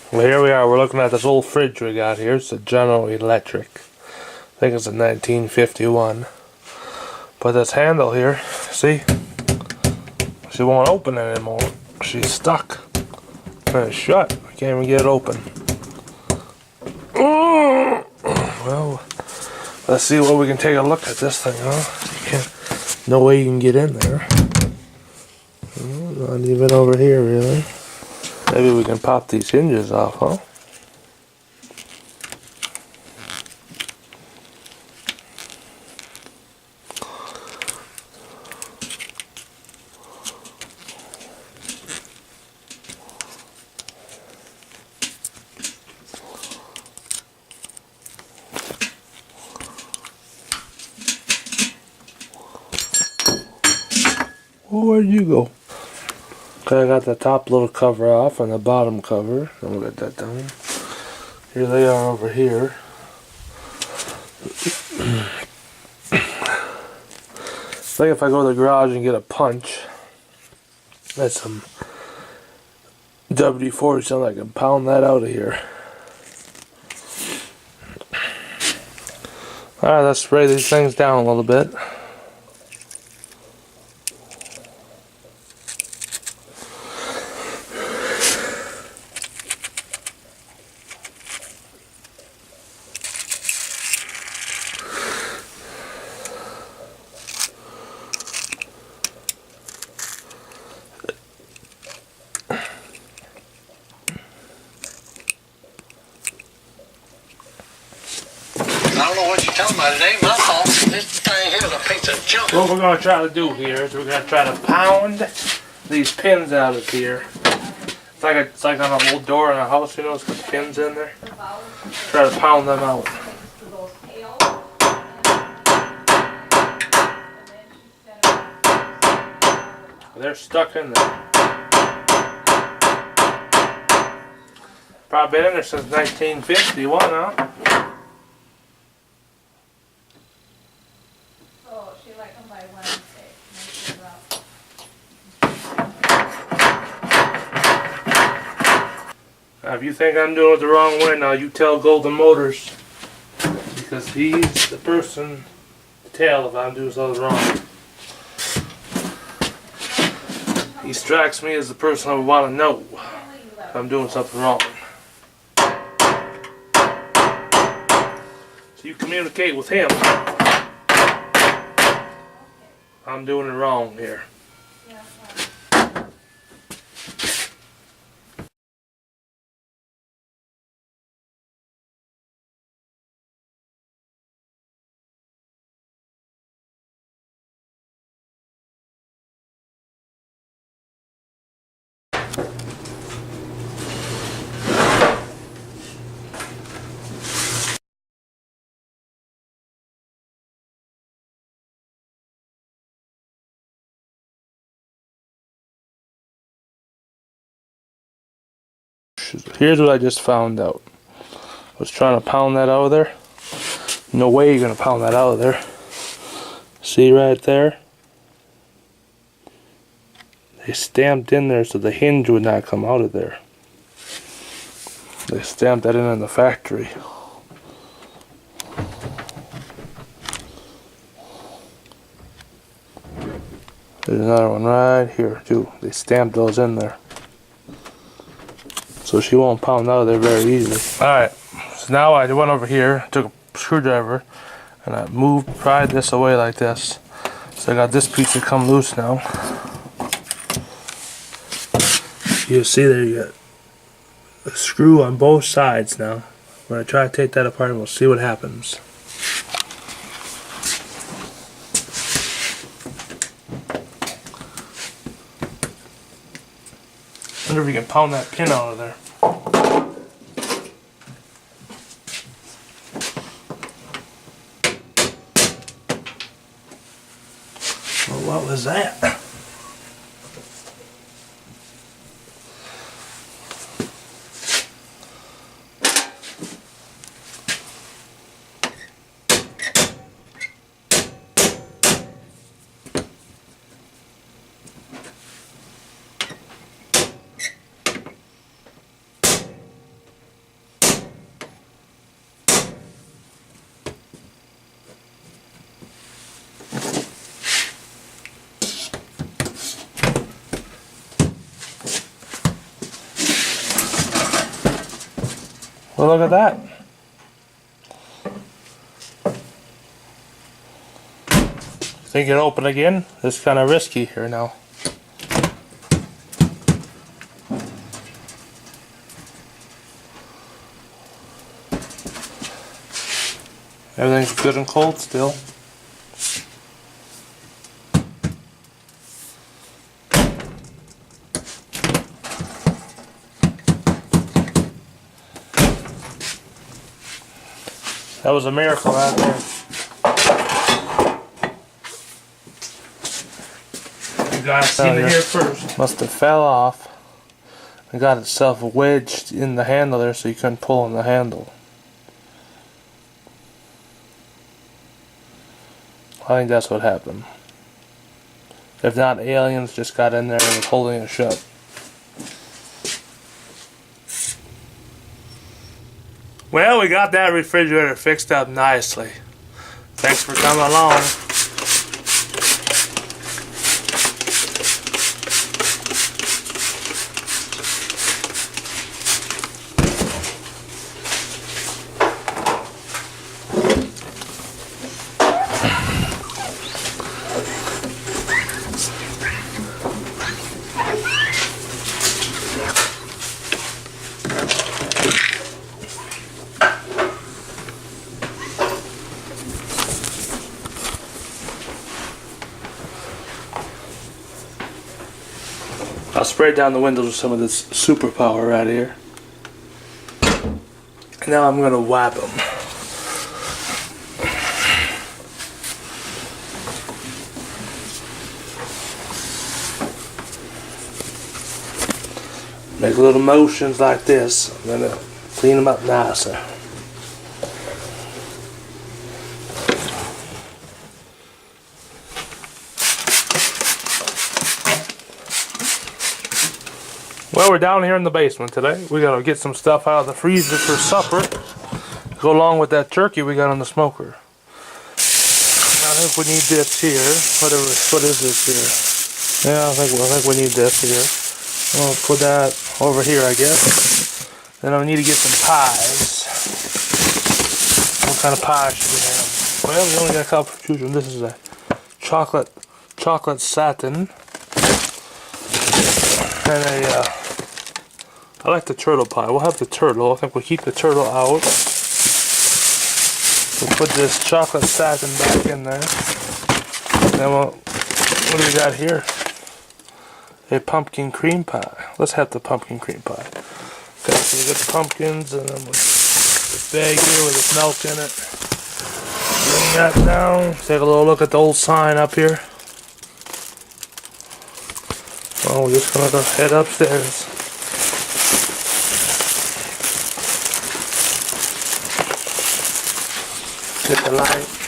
Well, here we are. We're looking at this old fridge we got here. It's a General Electric. I think it's a 1951. But this handle here, see? She won't open it anymore. She's stuck. And it's shut. I can't even get it open. Well, let's see what we can take a look at this thing, huh? No way you can get in there. Not even over here, really. Maybe we can pop these hinges off, huh? Well, where'd you go? Okay, I got the top little cover off and the bottom cover. I'm gonna get that down. Here they are over here. I think if I go to the garage and get a punch, that's some WD-40 something, I can pound that out of here. Alright, let's spray these things down a little bit. I don't know what you're talking about. It ain't my fault. This thing here is a piece of junk. What we're going to try to do here is we're going to try to pound these pins out of here. It's like on an old door in a house, you know, it's got pins in there. Try to pound them out. They're stuck in there. Probably been in there since 1951, huh? Now, if you think I'm doing it the wrong way, now you tell Golden Motors, because he's the person to tell if I'm doing something wrong. He strikes me as the person I would want to know if I'm doing something wrong. So you communicate with him. I'm doing it wrong here. Here's what I just found out. I was trying to pound that out of there. No way you're going to pound that out of there. See right there? They stamped in there so the hinge would not come out of there. They stamped that in the factory. There's another one right here too. They stamped those in there. So she won't pound out of there very easily. Alright, so now I went over here, took a screwdriver, and I pried this away like this. So I got this piece to come loose now. You see there you got a screw on both sides now. I'm going to try to take that apart and we'll see what happens. I wonder if you can pound that pin out of there. Well, what was that? Well, look at that. Think it'll open again? It's kind of risky here now. Everything's good and cold still. That was a miracle out there. You guys seen it here first. Must have fell off and got itself wedged in the handle there so you couldn't pull on the handle. I think that's what happened. If not, aliens just got in there and was holding it shut. Well, we got that refrigerator fixed up nicely. Thanks for coming along. I'll spray down the windows with some of this superpower right here. And now I'm going to wipe them. Make little motions like this. I'm going to clean them up nicer. Well, we're down here in the basement today. We gotta get some stuff out of the freezer for supper. Go along with that turkey we got on the smoker. I think we need this here. What is this here? Yeah, I think we need this here. I'll put that over here, I guess. Then I need to get some pies. What kind of pie should we have? Well, we only got a couple to choose from. This is a chocolate satin. And I like the turtle pie. We'll have the turtle. I think we'll keep the turtle out. We'll put this chocolate satin back in there. Then what do we got here? A pumpkin cream pie. Let's have the pumpkin cream pie. Got some good pumpkins, and then this bag here with this milk in it. Bring that down. Take a little look at the old sign up here. Oh, we're just gonna go head upstairs. Get the light.